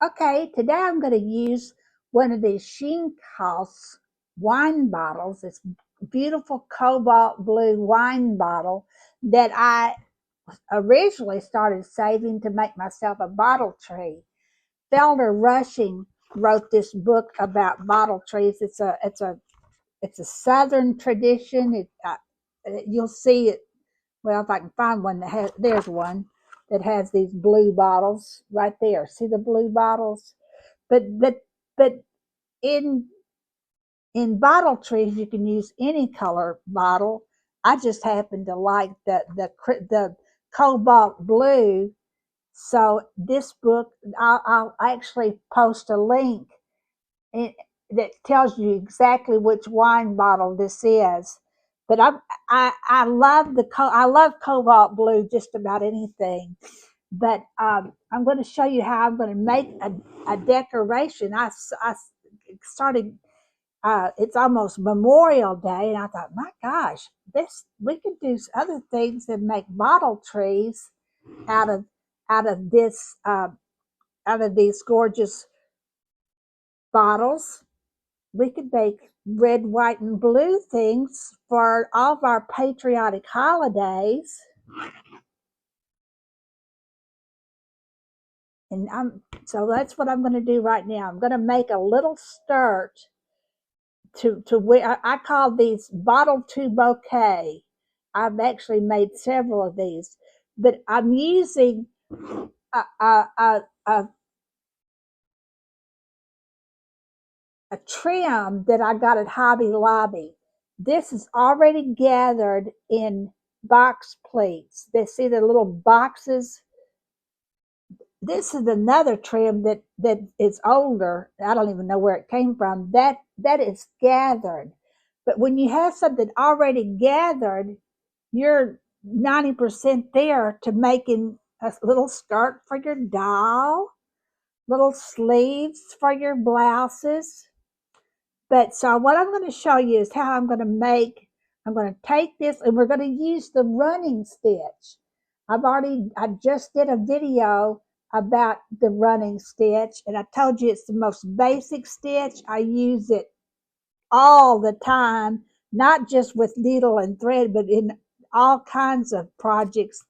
Okay, today I'm going to use one of these Schinck Haus wine bottles. This beautiful cobalt blue wine bottle that I originally started saving to make myself a bottle tree. Felder Rushing wrote this book about bottle trees. It's a Southern tradition. You'll see it. Well, if I can find one that has, there's one that has these blue bottles right there. See the blue bottles? But in bottle trees you can use any color bottle. I just happen to like the cobalt blue. So this book, I'll actually post a link in, that tells you exactly which wine bottle this is. But I love I love cobalt blue just about anything. But I'm going to show you how I'm going to make a decoration. I started. It's almost Memorial Day, and I thought, my gosh, this we could do other things and make bottle trees out of out of this out of these gorgeous bottles. We could make red, white, and blue things for all of our patriotic holidays. And so that's what I'm going to do right now. I'm going to make a little skirt to wear. I call these Bottle Bouquet. I've actually made several of these, but I'm using a, a, a, a, a trim that I got at Hobby Lobby. This is already gathered in box pleats. They see the little boxes. This is another trim that is older. I don't even know where it came from. That is gathered. But when you have something already gathered, you're 90% there to making a little skirt for your doll, little sleeves for your blouses. But so what I'm going to show you is how I'm going to take this and we're going to use the running stitch. I just did a video about the running stitch, and I told you it's the most basic stitch. I use it all the time, not just with needle and thread, but in all kinds of projects.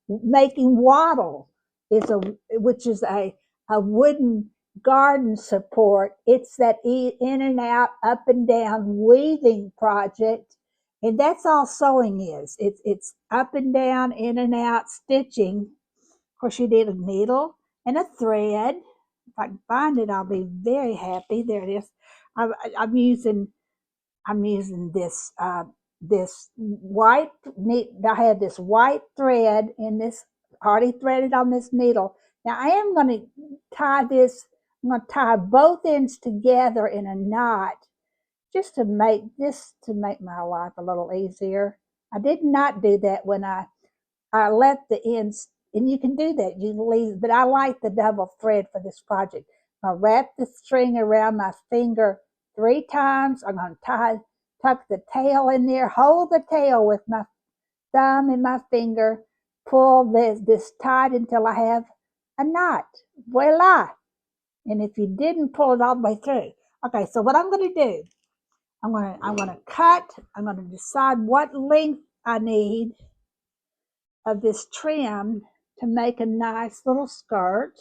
Making wattle is which is a wooden garden support. It's that in and out, up and down weaving project, and that's all sewing is. It's up and down, in and out stitching. Of course, you need a needle and a thread. If I can find it, I'll be very happy. There it is. I, I'm using this this white I have this white thread in this, already threaded on this needle. Now I am going to tie this. I'm going to tie both ends together in a knot, just to make my life a little easier. I did not do that when I left the ends, and you can do that. You leave, but I like the double thread for this project. I'll wrap the string around my finger 3 times. I'm going to tuck the tail in there, hold the tail with my thumb and my finger, pull this tight until I have a knot. Voila! And if you didn't pull it all the way through, okay. So what I'm going to do, I'm going to cut. I'm going to decide what length I need of this trim to make a nice little skirt.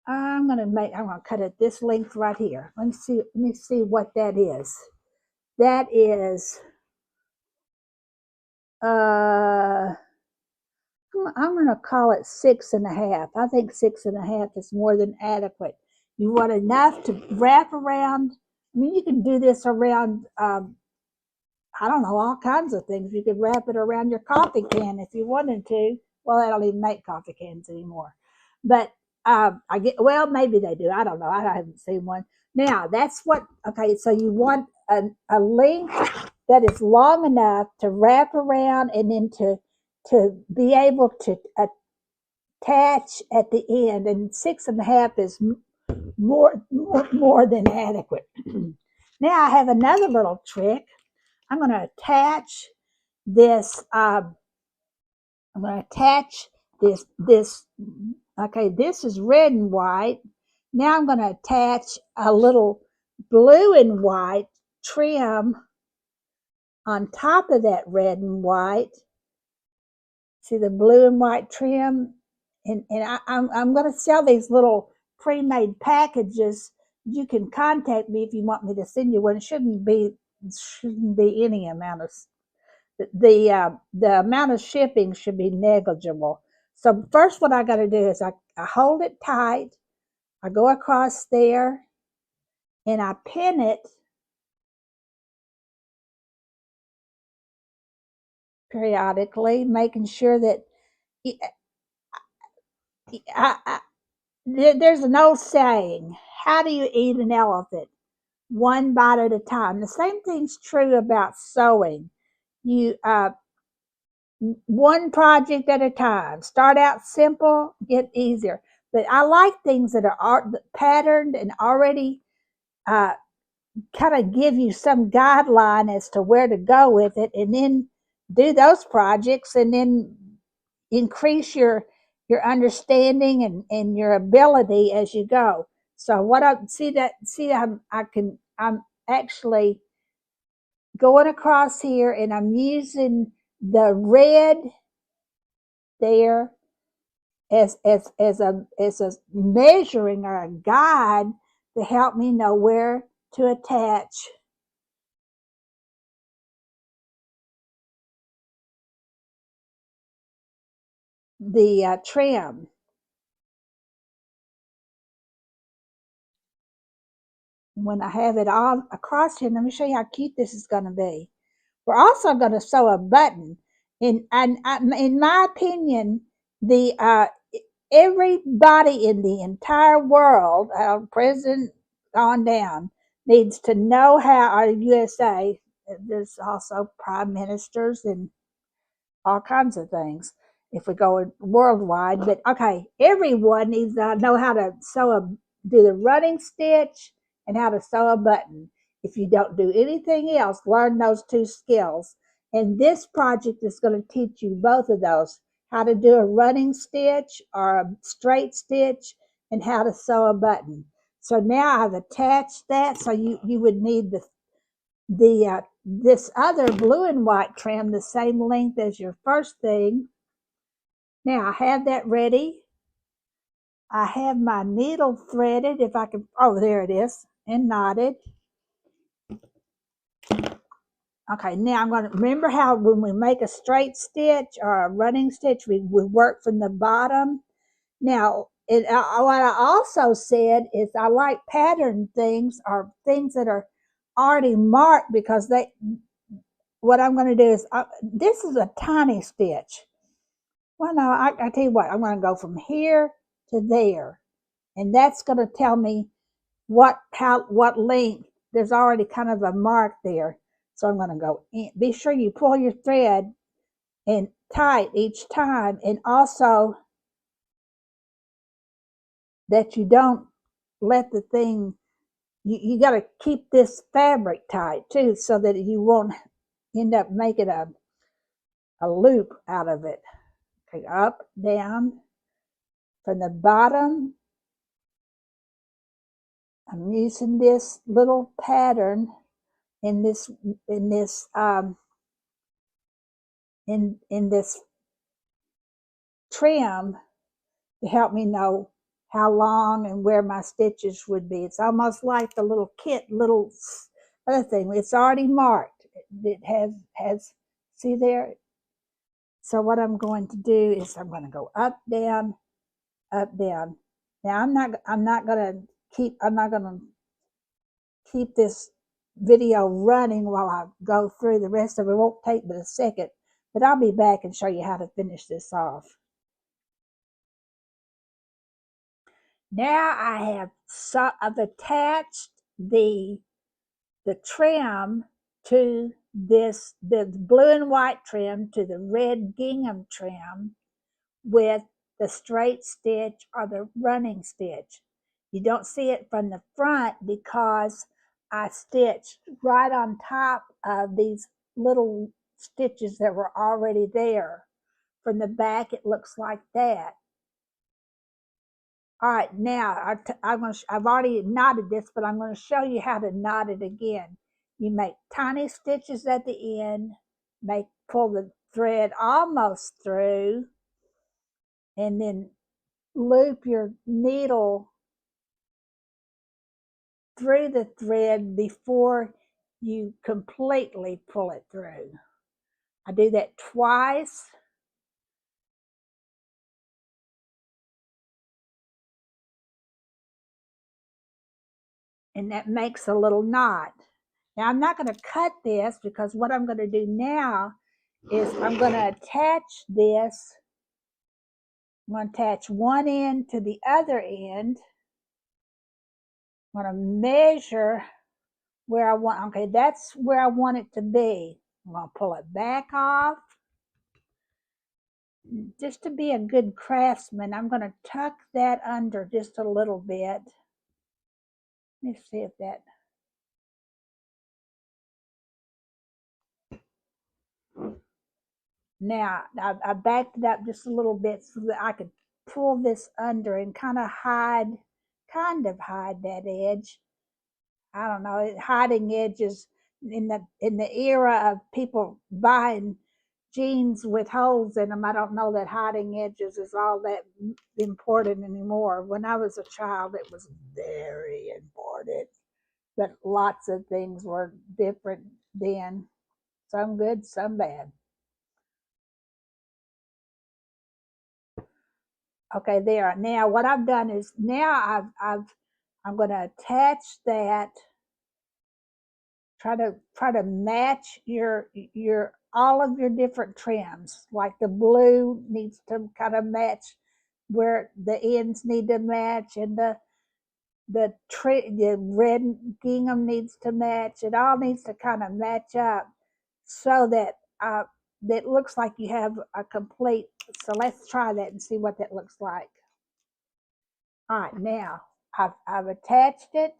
I'm going to cut it this length right here. Let me see what that is. That is I'm going to call it 6.5. I think 6.5 is more than adequate. You want enough to wrap around. I mean, you can do this around I don't know, all kinds of things. You could wrap it around your coffee can if you wanted to. Well, they don't even make coffee cans anymore. But well, maybe they do. I don't know. I haven't seen one. Now, that's what, okay, so you want a length that is long enough to wrap around and then to be able to attach at the end. And 6.5 is more than adequate. Now I have another little trick. I'm going to attach this, I'm going to attach this, okay, this is red and white. Now I'm going to attach a little blue and white trim on top of that red and white. See the blue and white trim? And I'm going to sell these little pre-made packages. You can contact me if you want me to send you one. It shouldn't be any amount of the amount of shipping should be negligible. So first, what I got to do is I hold it tight. I go across there and I pin it periodically, making sure that there's an old saying, how do you eat an elephant? One bite at a time. The same thing's true about sewing. You one project at a time. Start out simple, get easier. But I like things that are patterned and already kind of give you some guideline as to where to go with it, and then do those projects, and then increase your understanding and your ability as you go. So what I see, I'm actually going across here, and I'm using the red there as a measuring or a guide to help me know where to attach the trim. When I have it all across here, let me show you how cute this is going to be. We're also going to sew a button. In my opinion, the everybody in the entire world, president on down, needs to know how our USA. There's also prime ministers and all kinds of things if we go worldwide. But okay, everyone needs to know how to do the running stitch and how to sew a button. If you don't do anything else, learn those two skills. And this project is going to teach you both of those, how to do a running stitch or a straight stitch, and how to sew a button. So now I've attached that. So you would need this other blue and white trim the same length as your first thing. Now I have that ready. I have my needle threaded, if I can, oh, there it is, and knotted. Okay, now I'm going to remember how when we make a straight stitch or a running stitch, we work from the bottom. Now, what I also said is I like pattern things or things that are already marked, because what I'm going to do is, this is a tiny stitch. Well, no, I tell you what, I'm going to go from here to there, and that's going to tell me what length. There's already kind of a mark there, so I'm going to go in. Be sure you pull your thread and tight each time, and also that you don't let the thing. You got to keep this fabric tight too, so that you won't end up making a loop out of it. Okay, up, down, from the bottom. I'm using this little pattern in this trim to help me know how long and where my stitches would be. It's almost like the little other thing. It's already marked. It has see there. So what I'm going to do is I'm going to go up, down, up, down. Now I'm not going to keep this video running while I go through the rest of it. It won't take but a second, but I'll be back and show you how to finish this off. Now I've attached the trim to the blue and white trim to the red gingham trim with the straight stitch or the running stitch. You don't see it from the front because I stitched right on top of these little stitches that were already there. From the back, it looks like that. All right, now I've already knotted this, but I'm going to show you how to knot it again. You make tiny stitches at the end, pull the thread almost through, and then loop your needle through the thread before you completely pull it through. I do that twice. And that makes a little knot. Now I'm not going to cut this, because what I'm going to do now is I'm going to attach this. I'm going to attach one end to the other end. I'm going to measure where I want. Okay, that's where I want it to be. I'm going to pull it back off. Just to be a good craftsman, I'm going to tuck that under just a little bit. Let me see if that. Now, I backed it up just a little bit so that I could pull this under and kind of hide that edge. I don't know, hiding edges in the era of people buying jeans with holes in them. I don't know that hiding edges is all that important anymore. When I was a child, it was very important, but lots of things were different then. Some good, some bad. Okay, there. Now what I've done is now I'm going to attach that. Try to match your all of your different trims. Like the blue needs to kind of match where the ends need to match, and the red gingham needs to match. It all needs to kind of match up so that that looks like you have a complete. So let's try that and see what that looks like. All right, now I've attached it.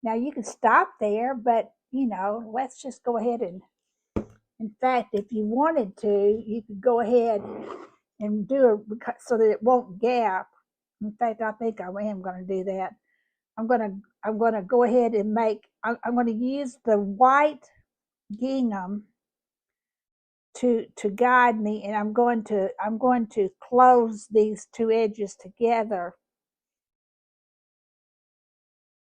Now you can stop there, but let's just go ahead and, in fact, if you wanted to, you could go ahead and do it so that it won't gap. In fact, I think I am going to do that. I'm going to go ahead and I'm going to use the white gingham to guide me, and I'm going to close these two edges together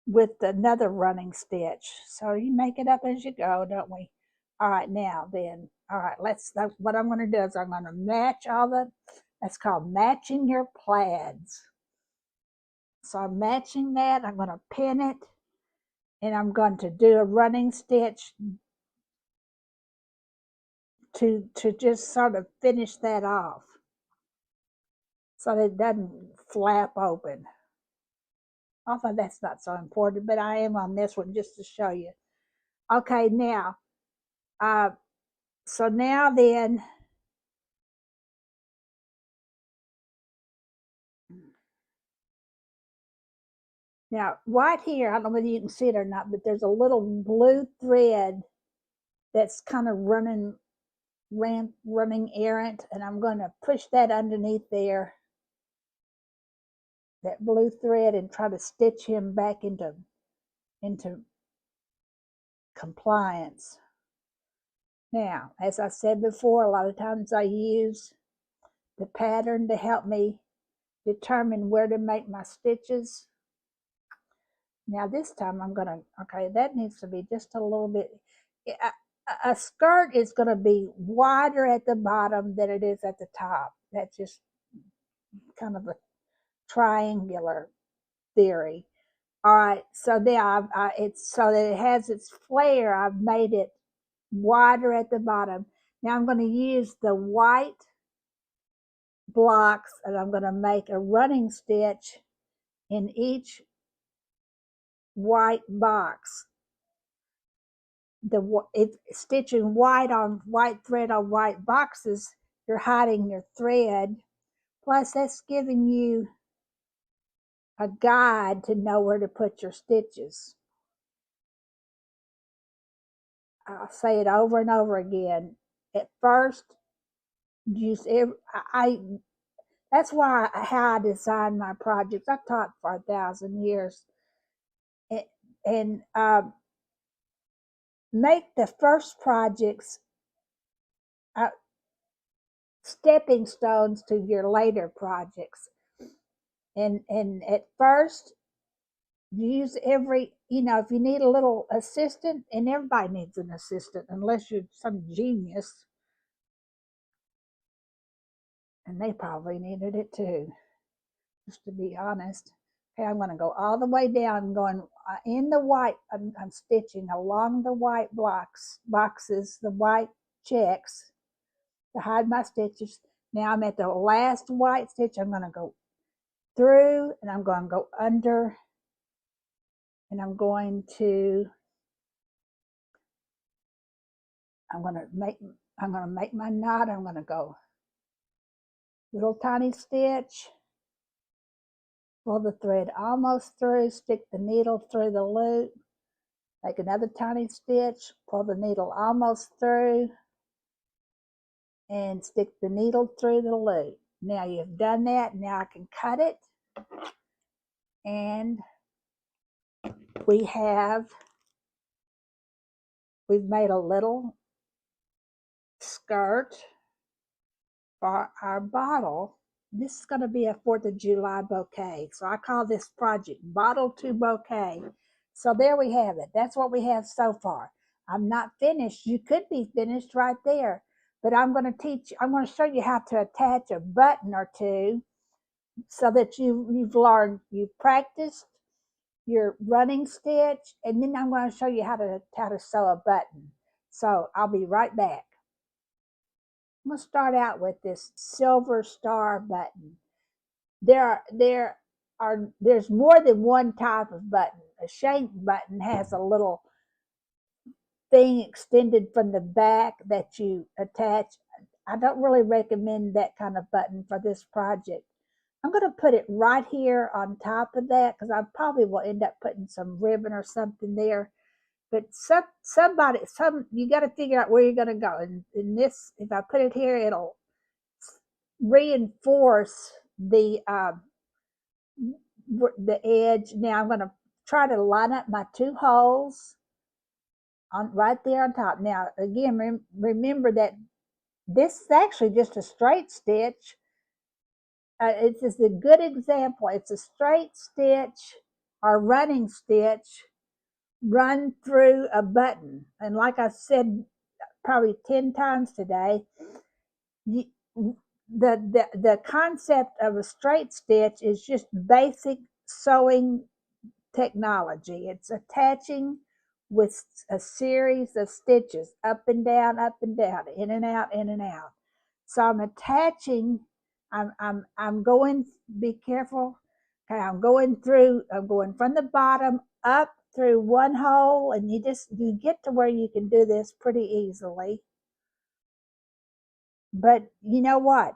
with another running stitch. So you make it up as you go, don't we? All right, now then, all right, what I'm going to do is I'm going to match that's called matching your plaids. So I'm matching that, I'm going to pin it, and I'm going to do a running stitch to just sort of finish that off so that it doesn't flap open. Although that's not so important, but I am on this one just to show you. Okay, now, so now then, now right here, I don't know whether you can see it or not, but there's a little blue thread that's kind of running errant, and I'm going to push that underneath there, that blue thread, and try to stitch him back into compliance. Now, as I said before, a lot of times I use the pattern to help me determine where to make my stitches. Now this time I'm going to, okay, that needs to be just a little bit, a skirt is going to be wider at the bottom than it is at the top. That's just kind of a triangular theory. All right, so there, it's so that it has its flare. I've made it wider at the bottom. Now I'm going to use the white blocks, and I'm going to make a running stitch in each white box. If stitching white thread on white boxes, you're hiding your thread. Plus, that's giving you a guide to know where to put your stitches. I'll say it over and over again. at first use every, that's why how I design my projects. I taught for 1,000 years, and make the first projects stepping stones to your later projects. And at first, use every, if you need a little assistant, and everybody needs an assistant unless you're some genius, and they probably needed it too, just to be honest. Okay, I'm going to go all the way down. I'm going in the white. I'm stitching along the white boxes, the white checks to hide my stitches. Now I'm at the last white stitch. I'm going to go through, and I'm going to go under, and I'm going to make my knot. I'm going to go little tiny stitch, pull the thread almost through, stick the needle through the loop, make another tiny stitch, pull the needle almost through, and stick the needle through the loop. Now you've done that. Now I can cut it, and we've made a little skirt for our bottle. This is going to be a 4th of July bouquet. So I call this project Bottle to Bouquet. So there we have it. That's what we have so far. I'm not finished. You could be finished right there. But I'm going to show you how to attach a button or two so that you've learned, you've practiced your running stitch, and then I'm going to show you how to sew a button. So I'll be right back. I'm going to start out with this silver star button. There's more than one type of button. A Schinck button has a little thing extended from the back that you attach. I don't really recommend that kind of button for this project. I'm going to put it right here on top of that because I probably will end up putting some ribbon or something there. But you got to figure out where you're going to go. And in this, if I put it here, it'll reinforce the edge. Now I'm going to try to line up my 2 holes right there on top. Now again, remember that this is actually just a straight stitch. It's just a good example. It's a straight stitch or running stitch run through a button. And like I said probably 10 times today, the concept of a straight stitch is just basic sewing technology. It's attaching with a series of stitches up and down, in and out, in and out. So I'm attaching. I'm going. Be careful. Okay, I'm going from the bottom up through one hole, and you get to where you can do this pretty easily. But you know what?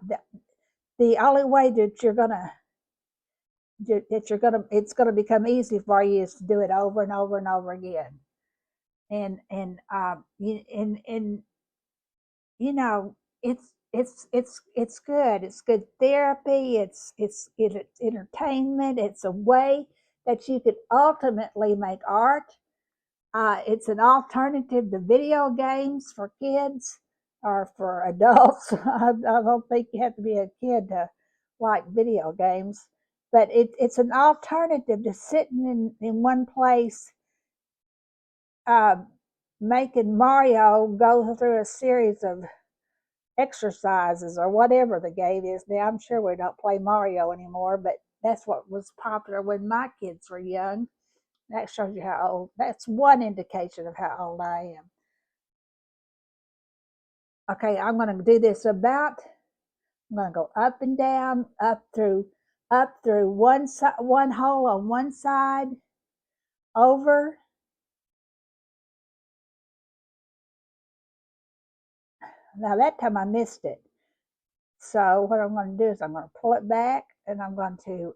The only way that it's gonna become easy for you is to do it over and over and over again. And it's good. It's good therapy. It's entertainment. It's a way that you could ultimately make art. It's an alternative to video games for kids or for adults. I don't think you have to be a kid to like video games, but it's an alternative to sitting in one place making Mario go through a series of exercises or whatever the game is. Now, I'm sure we don't play Mario anymore, but that's what was popular when my kids were young. That shows you how old. That's one indication of how old I am. Okay, I'm going to do this I'm going to go up and down, up through one hole on one side, over. Now that time I missed it. So what I'm going to do is I'm going to pull it back, and I'm going to,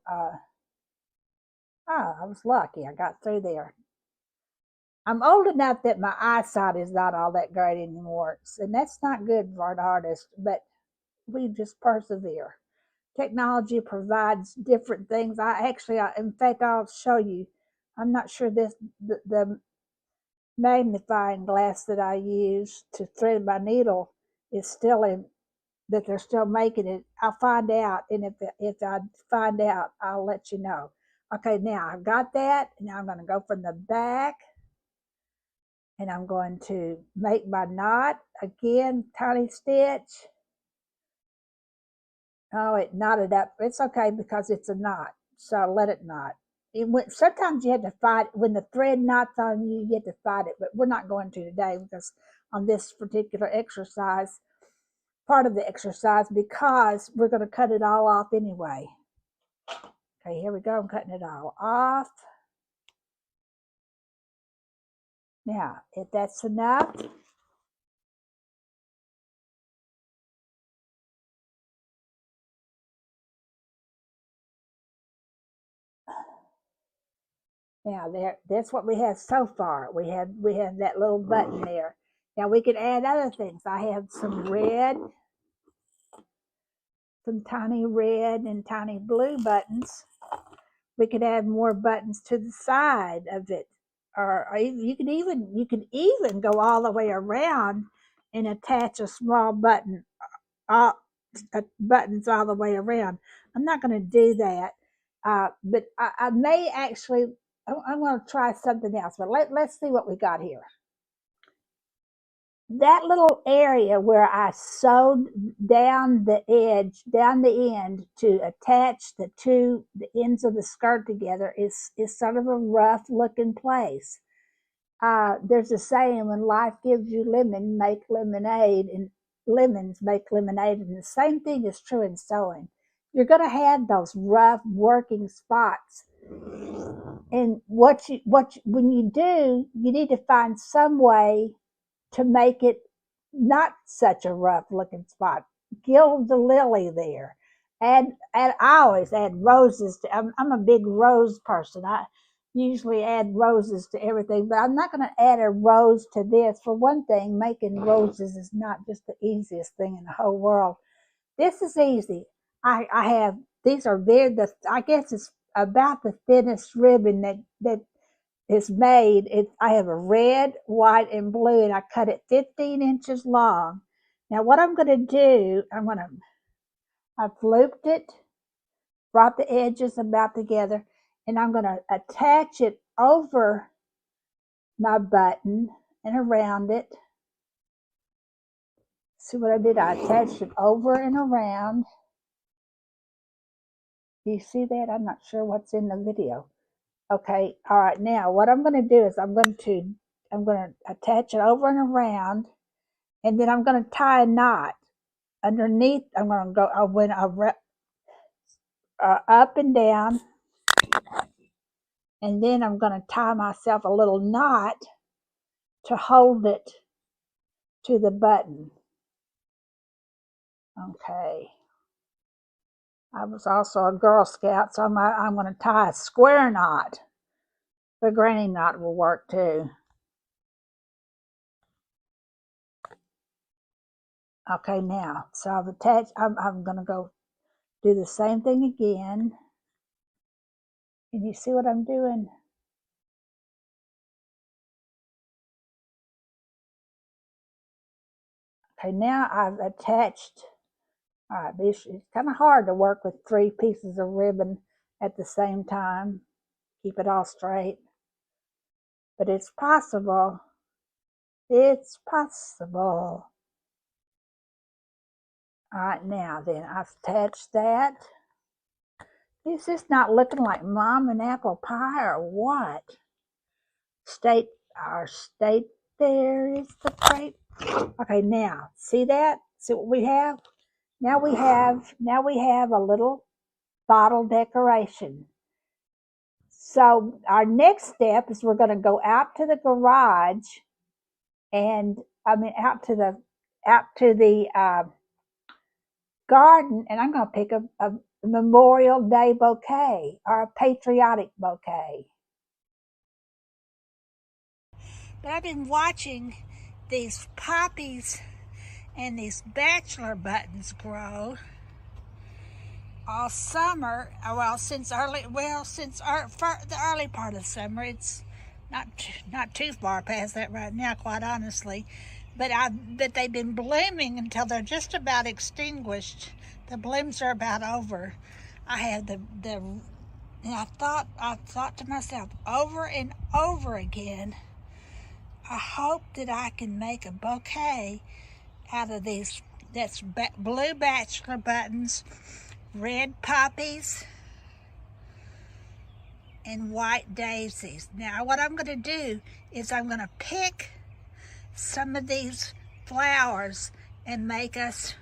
I was lucky. I got through there. I'm old enough that my eyesight is not all that great anymore, and that's not good for an artist, but we just persevere. Technology provides different things. In fact, I'll show you. I'm not sure the magnifying glass that I use to thread my needle is still in, that they're still making it. I'll find out, and if I find out, I'll let you know. Okay, now I've got that. Now I'm going to go from the back, and I'm going to make my knot again, tiny stitch. Oh, it knotted up. It's okay because it's a knot, so I let it knot. Sometimes you have to fight when the thread knots on you. You have to fight it, but we're not going to today because on this particular exercise, part of the exercise, because we're going to cut it all off anyway. Okay, here we go. I'm cutting it all off. Now, if that's enough, now that's what we have so far. We have that little button there. Now we can add other things. I have some red, some tiny red and tiny blue buttons. We could add more buttons to the side of it, or you could even go all the way around and attach a small button, buttons all the way around. I'm not going to do that, but I may actually. I'm going to try something else, but let's see what we got here. That little area where I sewed down the edge, down the end to attach the ends of the skirt together is sort of a rough looking place. There's a saying, when life gives you lemon, make lemonade, and lemons make lemonade. And the same thing is true in sewing. You're going to have those rough working spots. And when you do, you need to find some way to make it not such a rough looking spot. Gild the lily there. And I always add roses to, I'm a big rose person. I usually add roses to everything, but I'm not going to add a rose to this. For one thing, making roses is not just the easiest thing in the whole world. This is easy. I have, these are I guess it's about the thinnest ribbon that is made. I have a red, white, and blue, and I cut it 15 inches long. Now what I'm going to do, I've looped it, brought the edges about together, and I'm going to attach it over my button and around it. See what I did? I attached it over and around. Do you see that? I'm not sure what's in the video. Okay, all right, now what I'm going to do is I'm going to attach it over and around, and then I'm going to tie a knot underneath. I'm going to go up and down, and then I'm going to tie myself a little knot to hold it to the button. Okay. I was also a Girl Scout, so I'm going to tie a square knot. The granny knot will work too. Okay, now, so I've attached, I'm going to go do the same thing again. Can you see what I'm doing? Okay, now I've attached, all right, it's kind of hard to work with 3 pieces of ribbon at the same time. Keep it all straight. But it's possible. It's possible. All right, now then, I've attached that. Is this not looking like mom and apple pie or what? Our state there is the plate. Okay, now, see that? See what we have? Now we have a little bottle decoration. So our next step is we're going to go out to the garage, and out to the garden, and I'm going to pick a Memorial Day bouquet or a patriotic bouquet. But I've been watching these poppies and these Bachelor Buttons grow all summer. Well, since the early part of summer. It's not too far past that right now, quite honestly. But they've been blooming until they're just about extinguished. The blooms are about over. I have and I thought to myself over and over again, I hope that I can make a bouquet out of these. That's blue Bachelor Buttons, red poppies, and white daisies. Now what I'm going to do is I'm going to pick some of these flowers and make us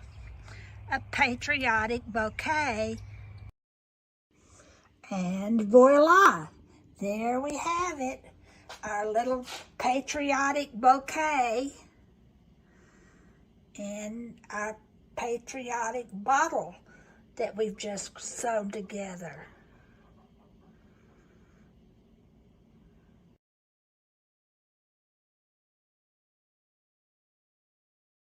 a patriotic bouquet. And voila, there we have it, our little patriotic bouquet in our patriotic bottle that we've just sewn together.